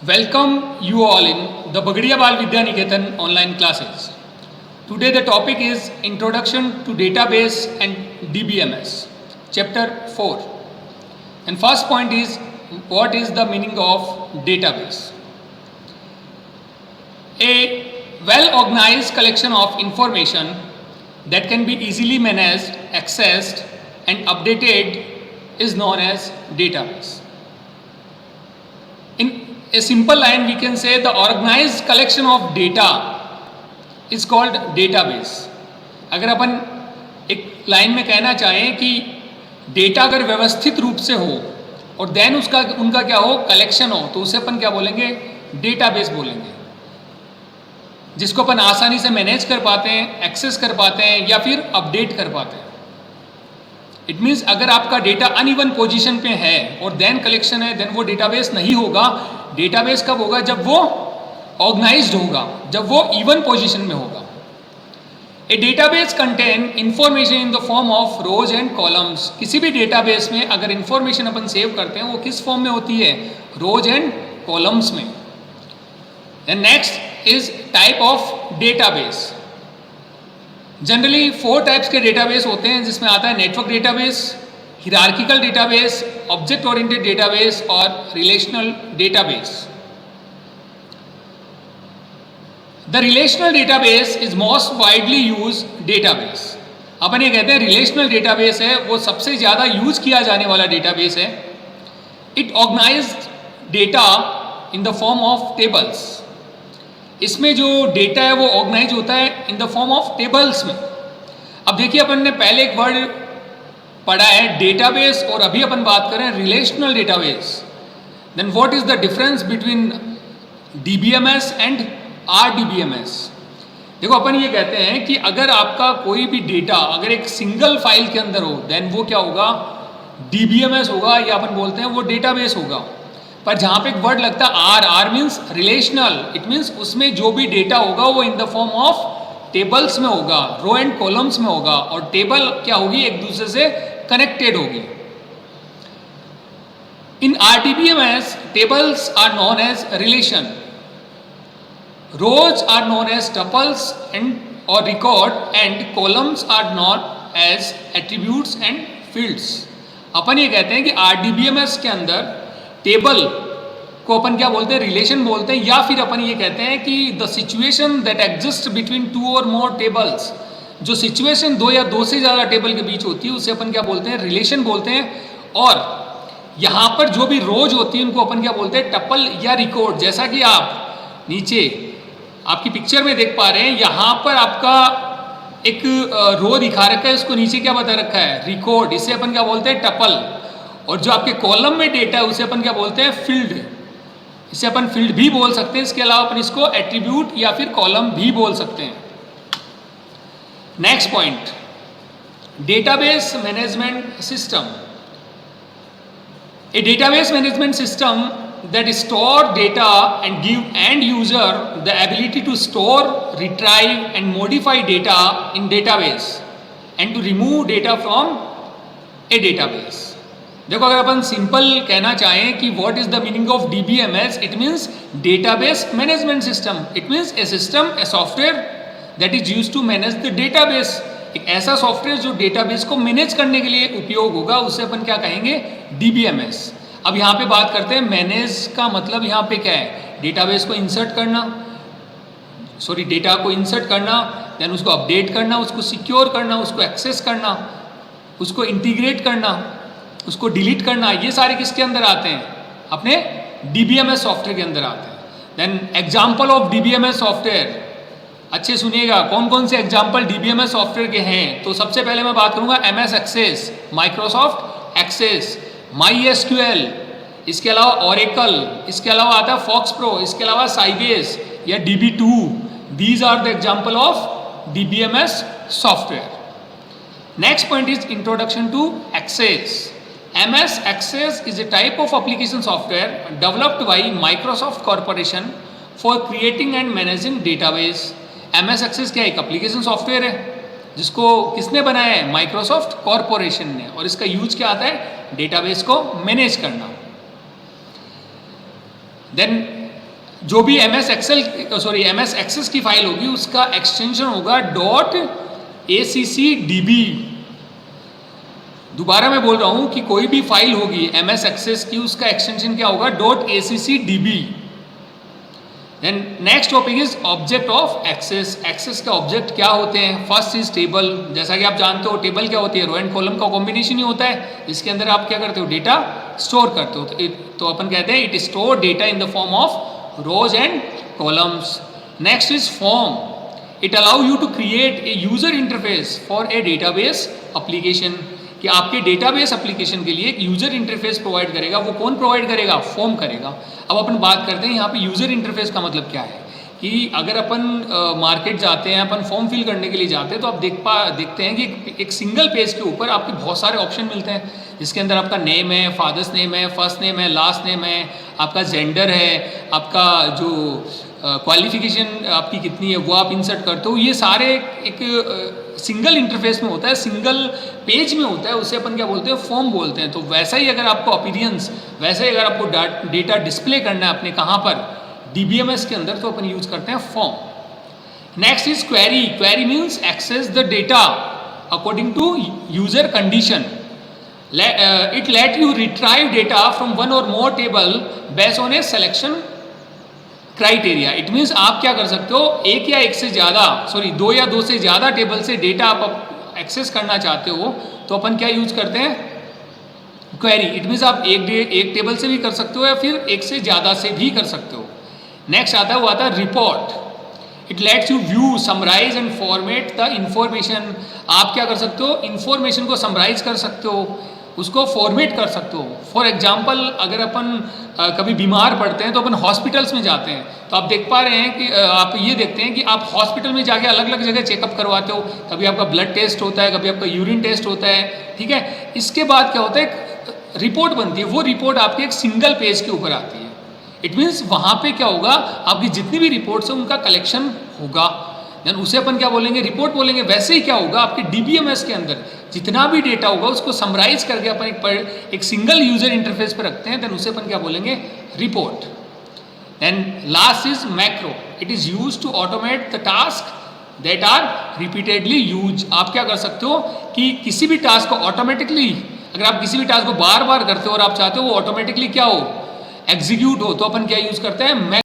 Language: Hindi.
Welcome you all in the Bagadiya Bal Vidya Niketan online classes. Today the topic is Introduction to Database and DBMS, Chapter 4. And first point is, what is the meaning of database? A well-organized collection of information that can be easily managed, accessed and updated is known as database. In a simple line we can say the organized collection of data is called database. अगर अपन एक लाइन में कहना चाहें कि डेटा अगर व्यवस्थित रूप से हो और देन उनका क्या हो, कलेक्शन हो, तो उसे अपन क्या बोलेंगे, डेटाबेस बोलेंगे, जिसको अपन आसानी से मैनेज कर पाते हैं, एक्सेस कर पाते हैं या फिर अपडेट कर पाते हैं. इट मीन्स अगर आपका डेटा अनइवन पोजीशन पे है और देन कलेक्शन है, देन वो डेटाबेस नहीं होगा. डेटाबेस कब होगा? जब वो ऑर्गेनाइज्ड होगा, जब वो इवन पोजीशन में होगा. A database contain information in the form of rows and columns. किसी भी डेटाबेस में अगर इंफॉर्मेशन अपन सेव करते हैं वो किस फॉर्म में होती है? रोज एंड कॉलम्स में. And next is type of database. Generally 4 types के डेटाबेस होते हैं, जिसमें आता है network database, hierarchical database, object oriented database और relational database. The relational database is most widely use database. अपन ये कहते हैं रिलेशनल डेटाबेस है वो सबसे ज़्यादा यूज किया जाने वाला डेटाबेस है. It organized data in the form of tables. इसमें जो डेटा है वो ऑर्गेनाइज होता है in the form of tables में. अब देखिए, अपन ने पहले एक वर्ड पढ़ा है डेटाबेस और अभी अपन बात कर रहे हैं relational database. Then what is the difference between DBMS and RDBMS? देखो, अपन ये कहते हैं कि अगर आपका कोई भी डेटा अगर एक सिंगल फाइल के अंदर हो, देन वो क्या होगा? डीबीएमएस होगा, या अपन बोलते हैं वो डेटाबेस होगा. पर जहाँ पे एक वर्ड लगता है R, R means relational. It means उसमें जो भी डेटा होगा वो in the form of tables में होगा, रो एंड कॉलम्स में होगा, और टेबल क्या होगी? एक दूसरे से कनेक्टेड होगी. In RDBMS tables are known as relation, rows are known as tuples and और record, and columns are known as attributes and fields. अपन ये कहते हैं कि आरडीबीएमएस के अंदर टेबल को अपन क्या बोलते हैं? रिलेशन बोलते हैं. या फिर अपन ये कहते हैं कि the situation that exist between 2 और मोर टेबल्स. जो सिचुएशन 2 या 2 से ज़्यादा टेबल के बीच होती है उसे अपन क्या बोलते हैं? रिलेशन बोलते हैं. और यहाँ पर जो भी रोज होती है उनको अपन क्या बोलते हैं? टपल या रिकॉर्ड. जैसा कि आप नीचे आपकी पिक्चर में देख पा रहे हैं, यहाँ पर आपका एक रो दिखा रखा है, उसको नीचे क्या बता रखा है? रिकॉर्ड. इसे अपन क्या बोलते हैं? टपल. और जो आपके कॉलम में डेटा है उसे अपन क्या बोलते हैं? फील्ड. इसे अपन फील्ड भी बोल सकते हैं. इसके अलावा अपन इसको एट्रीब्यूट या फिर कॉलम भी बोल सकते हैं. Next point, database management system. A database management system that store data and give end user the ability to store, retrieve and modify data in database and to remove data from a database. देखो, अगर अपन सिंपल कहना चाहें कि what is the meaning of DBMS, it means database management system. It means a system, a software that is used to manage the database. एक ऐसा सॉफ्टवेयर जो डेटाबेस को मैनेज करने के लिए उपयोग होगा, उसे अपन क्या कहेंगे? डीबीएमएस. अब यहाँ पे बात करते हैं मैनेज का मतलब यहाँ पे क्या है? डेटाबेस को इंसर्ट करना, डेटा को इंसर्ट करना, देन उसको अपडेट करना, उसको सिक्योर करना, उसको एक्सेस करना, उसको इंटीग्रेट करना, उसको डिलीट करना. ये सारे किसके अंदर आते हैं? अपने डीबीएमएस सॉफ्टवेयर के अंदर आते हैं. Then example of DBMS software. अच्छे सुनिएगा, कौन कौन से एग्जाम्पल डीबीएमएस सॉफ्टवेयर के हैं. तो सबसे पहले मैं बात करूंगा MS Access, Microsoft Access, MySQL, इसके अलावा ओरेकल, इसके अलावा आता है फॉक्स प्रो, इसके अलावा साइबेस या DB2. These are the example of DBMS software. Next point is introduction to Access. MS Access is a type of application software developed by Microsoft Corporation for creating and managing database. MS Access क्या? एक एप्लीकेशन सॉफ्टवेयर है जिसको किसने बनाया है? माइक्रोसॉफ्ट कॉरपोरेशन ने. और इसका यूज क्या आता है? डेटाबेस को मैनेज करना. देन जो भी MS एक्सेस की फाइल होगी उसका एक्सटेंशन होगा .accdb। दोबारा मैं बोल रहा हूं कि कोई भी फाइल होगी MS एक्सेस की, उसका एक्सटेंशन क्या होगा .accdb। Then next topic is object of Access. Access के ऑब्जेक्ट क्या होते हैं? First is table. जैसा कि आप जानते हो टेबल क्या होती है? रो एंड कॉलम का कॉम्बिनेशन ही होता है, इसके अंदर आप क्या करते हो? डेटा स्टोर करते हो। तो अपन कहते हैं it store data in the form of rows and columns. Next is form. It allow you to create a user interface for a database application, कि आपके डेटाबेस एप्लीकेशन के लिए एक यूजर इंटरफेस प्रोवाइड करेगा। वो कौन प्रोवाइड करेगा? फॉर्म करेगा। अब अपन बात करते हैं यहाँ पे यूजर इंटरफेस का मतलब क्या है, कि अगर अपन मार्केट जाते हैं, अपन फॉर्म फिल करने के लिए जाते हैं, तो आप देखते हैं कि एक सिंगल पेज के ऊपर आपके बहुत सारे ऑप्शन मिलते हैं, जिसके अंदर आपका नेम है, फादर्स नेम है, फर्स्ट नेम है, लास्ट नेम है, आपका जेंडर है, आपका जो क्वालिफिकेशन आपकी कितनी है वो आप इंसर्ट करते हो। ये सारे एक सिंगल इंटरफेस में होता है, सिंगल पेज में होता है, उसे अपन क्या बोलते हैं? फॉर्म बोलते हैं। तो वैसा ही अगर आपको अपीयरेंस, वैसे ही अगर आपको डेटा डिस्प्ले करना है अपने कहाँ पर? DBMS के अंदर, तो अपन यूज करते हैं form. Next is query. Query means access the data according to user condition. It let you retrieve data from one or more table based on a selection criteria. It means आप क्या कर सकते हो? एक या एक से ज़्यादा, दो या दो से ज़्यादा टेबल से डेटा आप एक्सेस करना चाहते हो, तो अपन क्या यूज करते हैं? क्वेरी। इट मीन्स आप एक टेबल से भी कर सकते हो या फिर एक से ज़्यादा से भी कर सकते हो। नेक्स्ट आता है, वो आता है report. It lets you view, summarize and format the information. आप क्या कर सकते हो? इंफॉर्मेशन को समराइज कर सकते हो, उसको फॉर्मेट कर सकते हो। फॉर एग्जाम्पल, अगर अपन कभी बीमार पड़ते हैं तो अपन हॉस्पिटल्स में जाते हैं, तो आप देख पा रहे हैं कि आप ये देखते हैं कि आप हॉस्पिटल में जाके अलग अलग जगह चेकअप करवाते हो। कभी आपका ब्लड टेस्ट होता है, कभी आपका यूरिन टेस्ट होता है, ठीक है। इसके बाद क्या होता है? एक रिपोर्ट बनती है। वो रिपोर्ट आपके एक सिंगल पेज के ऊपर आती है। इट मीन्स वहाँ पे क्या होगा? आपकी जितनी भी रिपोर्ट्स हैं उनका कलेक्शन होगा, देन उसे अपन क्या बोलेंगे? रिपोर्ट बोलेंगे। वैसे ही क्या होगा? आपके DBMS के अंदर जितना भी डेटा होगा उसको समराइज करके अपन एक सिंगल यूजर इंटरफेस पे रखते हैं, देन उसे अपन क्या बोलेंगे? Report. Then last is macro. It is use to automate the task that are repeatedly use. आप क्या कर सकते हो कि किसी भी टास्क को ऑटोमेटिकली, अगर आप किसी भी टास्क को बार बार करते हो और आप चाहते हो वो ऑटोमेटिकली क्या हो? एग्जीक्यूट हो, तो अपन क्या यूज करते हैं?